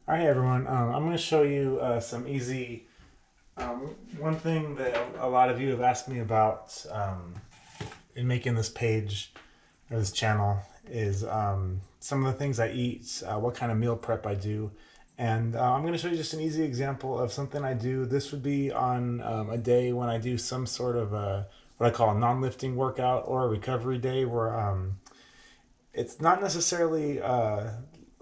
All right, everyone. I'm going to show you some easy. One thing that a lot of you have asked me about in making this page or this channel is some of the things I eat, what kind of meal prep I do. And I'm going to show you just an easy example of something I do. This would be on a day when I do some sort of what I call a non-lifting workout or a recovery day where it's not necessarily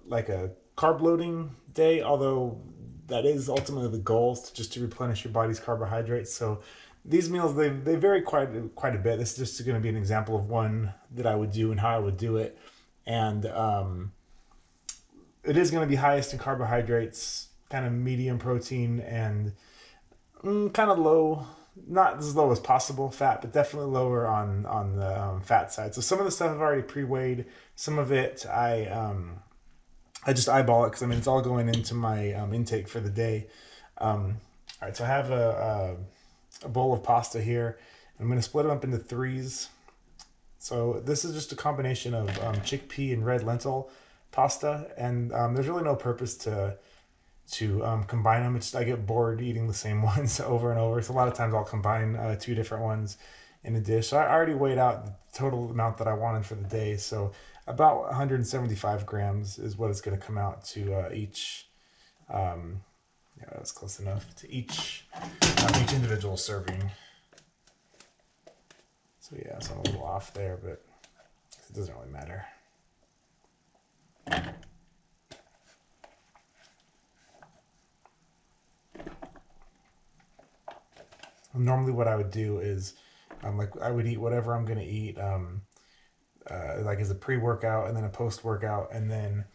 like a carb loading day, although that is ultimately the goal, is just to replenish your body's carbohydrates. So these meals they vary quite a bit. This is just going to be an example of one that I would do and how I would do it, and it is going to be highest in carbohydrates, kind of medium protein, and kind of low, not as low as possible fat, but definitely lower on the fat side. So some of the stuff I've already pre-weighed. Some of it I just eyeball it because I mean it's all going into my intake for the day. All right, so I have a bowl of pasta here. I'm going to split them up into threes. So this is just a combination of chickpea and red lentil pasta, and there's really no purpose to combine them. It's I get bored eating the same ones over and over. So a lot of times I'll combine two different ones in a dish. So I already weighed out the total amount that I wanted for the day. So about 175 grams is what it's going to come out to each. Yeah, that's close enough to each individual serving. So yeah, so I'm a little off there, but it doesn't really matter. Normally what I would do is like I would eat whatever I'm going to eat like as a pre-workout and then a post-workout, and then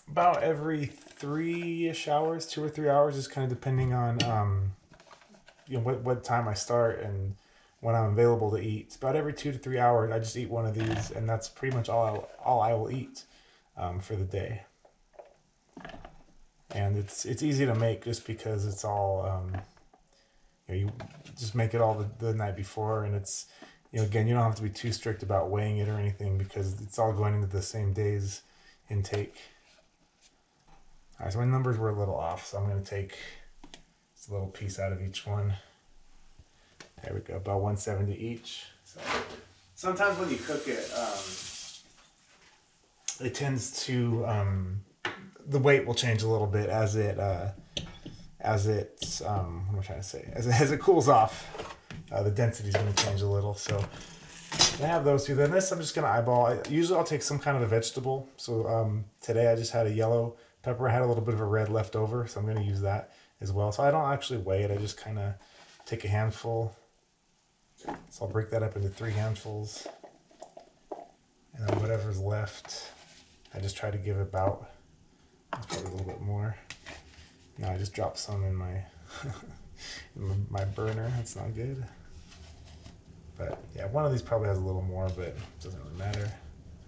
about every 3-ish hours, 2 or 3 hours, just kind of depending on what time I start and when I'm available to eat. About every 2 to 3 hours, I just eat one of these, and that's pretty much all I will eat for the day. And it's easy to make just because it's all you just make it all the night before, and it's again, you don't have to be too strict about weighing it or anything because it's all going into the same day's intake. All right, so my numbers were a little off, so I'm going to take just a little piece out of each one. There we go, about 170 each. So sometimes when you cook it, it tends to the weight will change a little bit as it what am I trying to say? As it cools off, the density is going to change a little. So I have those two. Then this I'm just going to eyeball. Usually I'll take some kind of a vegetable. So today I just had a yellow pepper. I had a little bit of a red left over, so I'm going to use that as well. So I don't actually weigh it. I just kind of take a handful. So I'll break that up into 3 handfuls. And then whatever's left, I just try to give about probably a little bit more. No, I just dropped some in my in my burner. That's not good. But yeah, one of these probably has a little more, but it doesn't really matter.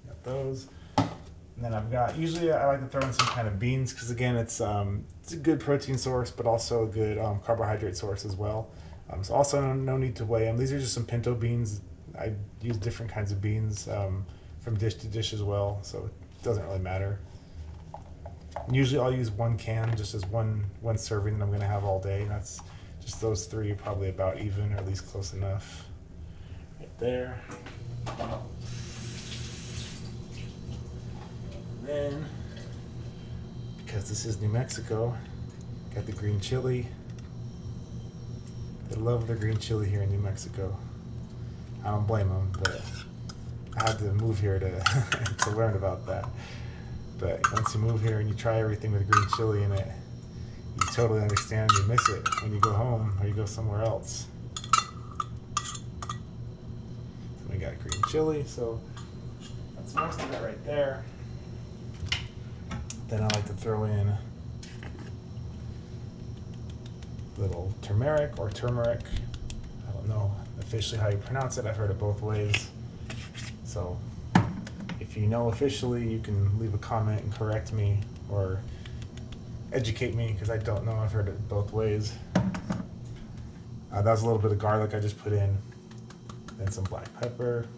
Got those. And then I've got, usually I like to throw in some kind of beans because again, it's a good protein source, but also a good carbohydrate source as well. So also no need to weigh them. These are just some pinto beans. I use different kinds of beans from dish to dish as well, so it doesn't really matter. And usually I'll use 1 can just as one serving that I'm going to have all day. And that's just those 3 are probably about even, or at least close enough. Right there. And then, because this is New Mexico, got the green chili. They love their green chili here in New Mexico. I don't blame them, but I had to move here to to learn about that. But once you move here and you try everything with green chili in it, you totally understand and you miss it when you go home or you go somewhere else. So we got green chili, so that's most of it right there. Then I like to throw in a little turmeric or turmeric. I don't know officially how you pronounce it. I've heard it both ways. So if you know officially, you can leave a comment and correct me or educate me because I don't know. I've heard it both ways. That was a little bit of garlic I just put in. Then some black pepper.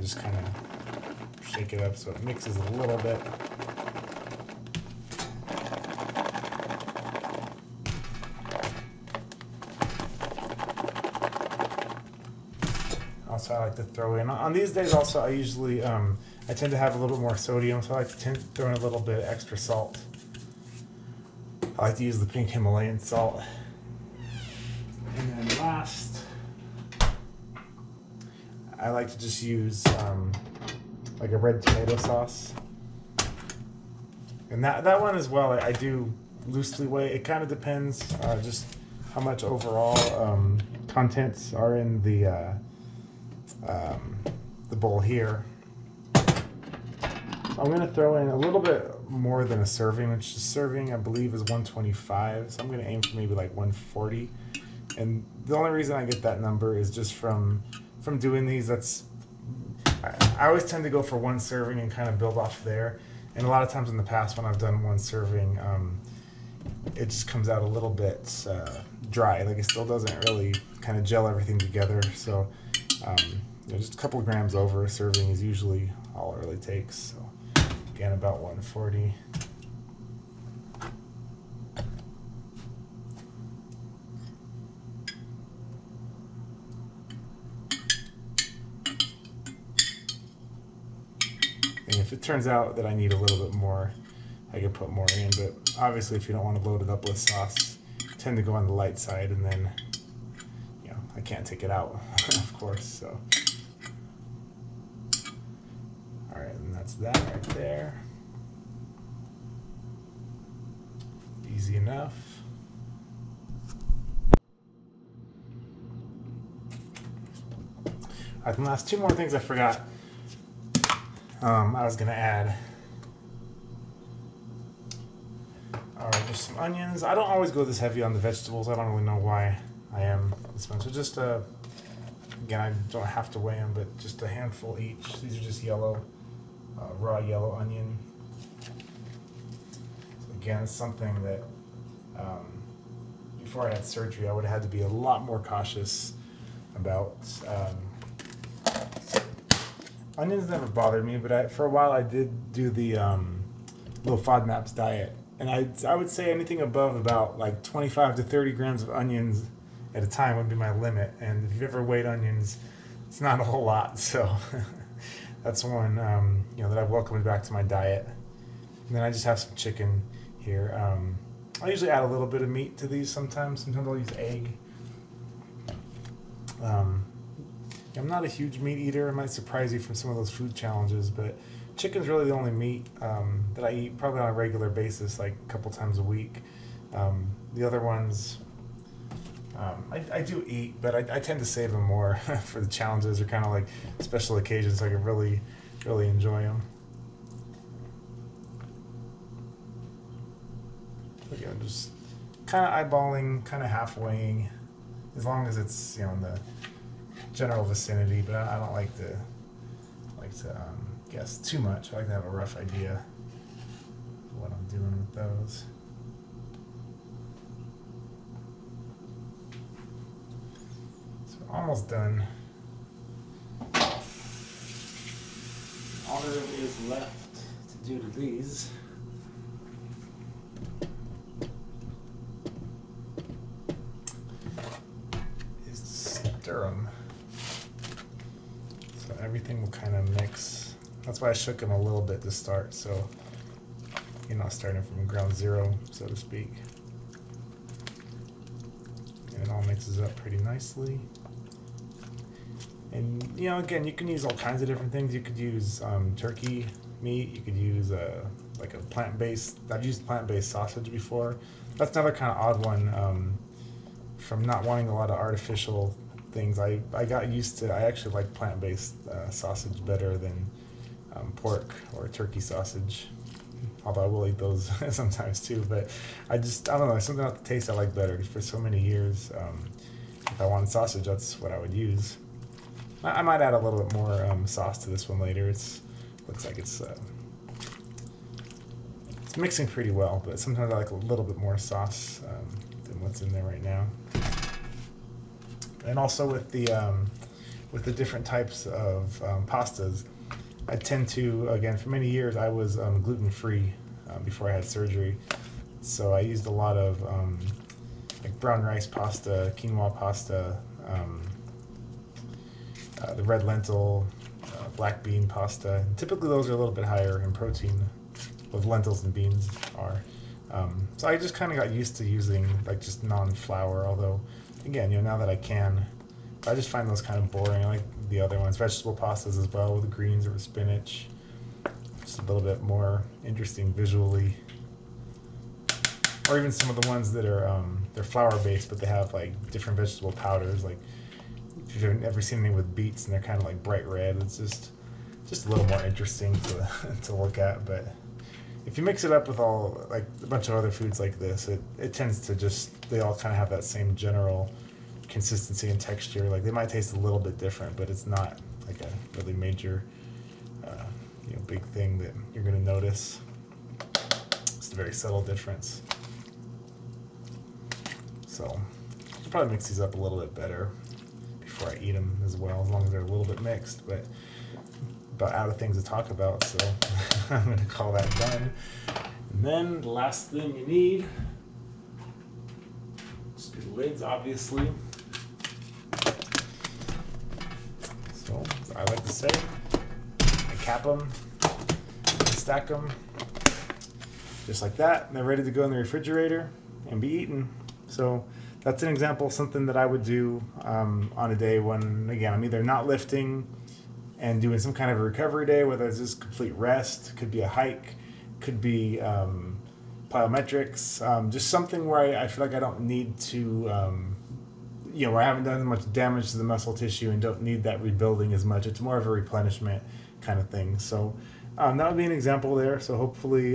just kind of shake it up so it mixes a little bit. Also, I like to throw in, on these days also, I usually, I tend to have a little bit more sodium, so I like to throw in a little bit of extra salt. I like to use the pink Himalayan salt. And then last, I like to just use like a red tomato sauce. And that one as well, I do loosely weigh. It kind of depends just how much overall contents are in the bowl here. So I'm going to throw in a little bit more than a serving, which is serving I believe is 125. So I'm going to aim for maybe like 140. And the only reason I get that number is just from doing these. I always tend to go for one serving and kind of build off there. And a lot of times in the past when I've done one serving, it just comes out a little bit dry. Like it still doesn't really kind of gel everything together. So just a couple of grams over a serving is usually all it really takes. So again, about 140. And if it turns out that I need a little bit more, I can put more in. But obviously, if you don't want to load it up with sauce, I tend to go on the light side, and then I can't take it out, of course. So, all right, and that's that right there. Easy enough. All right, the last two more things I forgot. I was gonna add. All right, just some onions. I don't always go this heavy on the vegetables. I don't really know why I am this one. So just again, I don't have to weigh them, but just a handful each. These are just yellow, raw yellow onion. So again, it's something that before I had surgery, I would have had to be a lot more cautious about. Onions never bothered me, but for a while I did do the low FODMAPs diet, and I would say anything above about like 25 to 30 grams of onions at a time would be my limit. And if you've ever weighed onions, it's not a whole lot. So that's one that I've welcomed back to my diet. And then I just have some chicken here. I usually add a little bit of meat to these sometimes. Sometimes I'll use egg. I'm not a huge meat eater. It might surprise you from some of those food challenges, but chicken's really the only meat that I eat probably on a regular basis, like a couple times a week. The other ones I do eat, but I tend to save them more for the challenges or kind of like special occasions so I can really, really enjoy them. Again, just kind of eyeballing, kind of half weighing, as long as it's in the general vicinity, but I don't like to guess too much. I like to have a rough idea of what I'm doing with those. So almost done. All there is left to do to these is to stir them. So everything will kind of mix. That's why I shook them a little bit to start, so starting from ground zero, so to speak. And it all mixes up pretty nicely. And again, you can use all kinds of different things. You could use turkey meat. You could use like a plant-based. I've used plant-based sausage before. That's another kind of odd one. From not wanting a lot of artificial things, I got used to. I actually like plant-based sausage better than pork or turkey sausage. Although I will eat those sometimes too, but I don't know, something about the taste I like better. For so many years, if I wanted sausage, that's what I would use. I might add a little bit more sauce to this one later. Looks like it's mixing pretty well, but sometimes I like a little bit more sauce than what's in there right now. And also with with the different types of pastas, I tend to, again, for many years I was gluten-free before I had surgery. So I used a lot of like brown rice pasta, quinoa pasta, the red lentil, black bean pasta. And typically those are a little bit higher in protein, both lentils and beans are. So I just kind of got used to using like just non-flour, although again, now that I can, I just find those kind of boring. I like the other ones, vegetable pastas as well, with greens or with spinach. Just a little bit more interesting visually. Or even some of the ones that are they're flour based, but they have like different vegetable powders. Like if you've ever seen anything with beets and they're kind of like bright red, it's just a little more interesting to to look at. But if you mix it up with all like a bunch of other foods like this, it tends to they all kind of have that same general consistency and texture. Like they might taste a little bit different, but it's not like a really major big thing that you're going to notice. It's a very subtle difference. So I'll probably mix these up a little bit better before I eat them as well, as long as they're a little bit mixed. But about out of things to talk about, so I'm going to call that done. And then the last thing you need, just the lids, obviously. So I like to say, I cap them, stack them, just like that, and they're ready to go in the refrigerator and be eaten. So that's an example of something that I would do on a day when, again, I'm either not lifting and doing some kind of a recovery day, whether it's just complete rest, could be a hike, could be plyometrics, just something where I feel like I don't need to, where I haven't done as much damage to the muscle tissue and don't need that rebuilding as much. It's more of a replenishment kind of thing. So that would be an example there. So hopefully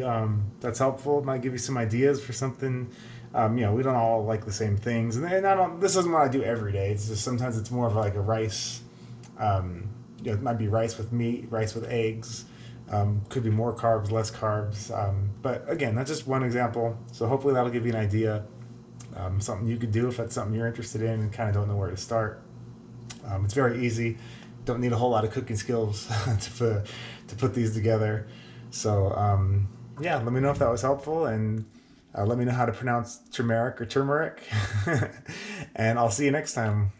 that's helpful. It might give you some ideas for something. We don't all like the same things, and this isn't what I do every day. It's just sometimes it's more of like a rice. It might be rice with meat, rice with eggs. Could be more carbs, less carbs. But again, that's just one example. So hopefully that'll give you an idea. Something you could do if that's something you're interested in and kind of don't know where to start. It's very easy. Don't need a whole lot of cooking skills to put these together. So let me know if that was helpful, and let me know how to pronounce turmeric or turmeric. And I'll see you next time.